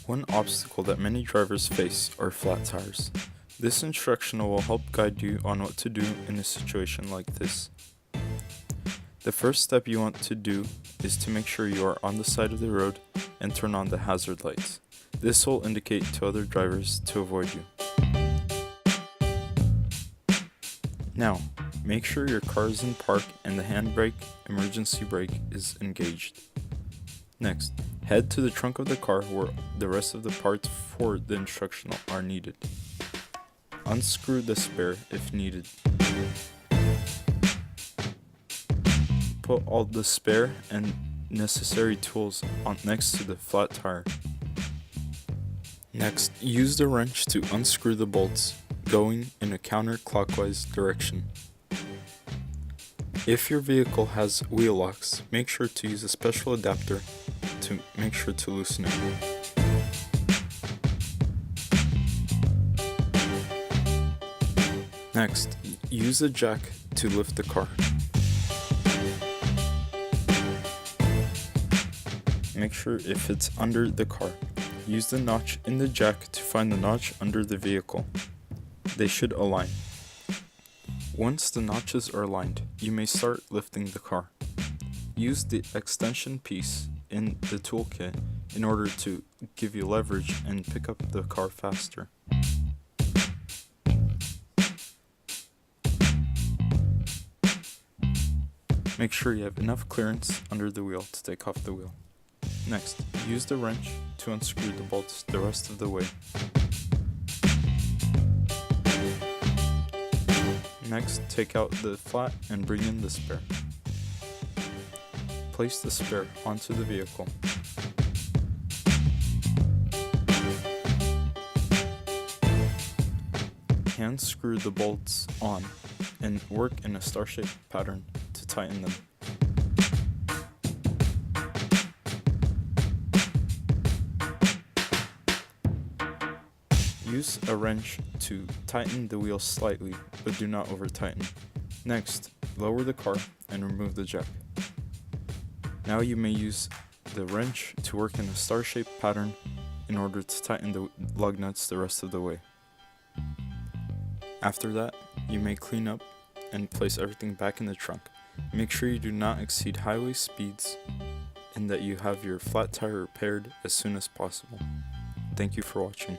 One obstacle that many drivers face are flat tires. This instructional will help guide you on what to do in a situation like this. The first step you want to do is to make sure you are on the side of the road and turn on the hazard lights. This will indicate to other drivers to avoid you. Now, make sure your car is in park and the handbrake emergency brake is engaged. Next, head to the trunk of the car where the rest of the parts for the instructional are needed. Unscrew the spare if needed. Put all the spare and necessary tools next to the flat tire. Next, use the wrench to unscrew the bolts, going in a counterclockwise direction. If your vehicle has wheel locks, make sure to use a special adapter to make sure to loosen it. Next, use a jack to lift the car. Make sure if it's under the car. Use the notch in the jack to find the notch under the vehicle. They should align. Once the notches are aligned, you may start lifting the car. Use the extension piece in the toolkit in order to give you leverage and pick up the car faster. Make sure you have enough clearance under the wheel to take off the wheel. Next, use the wrench to unscrew the bolts the rest of the way. Next, take out the flat and bring in the spare. Place the spare onto the vehicle. Hand screw the bolts on and work in a star-shaped pattern to tighten them. Use a wrench to tighten the wheel slightly, but do not over-tighten. Next, lower the car and remove the jack. Now you may use the wrench to work in a star-shaped pattern in order to tighten the lug nuts the rest of the way. After that, you may clean up and place everything back in the trunk. Make sure you do not exceed highway speeds and that you have your flat tire repaired as soon as possible. Thank you for watching.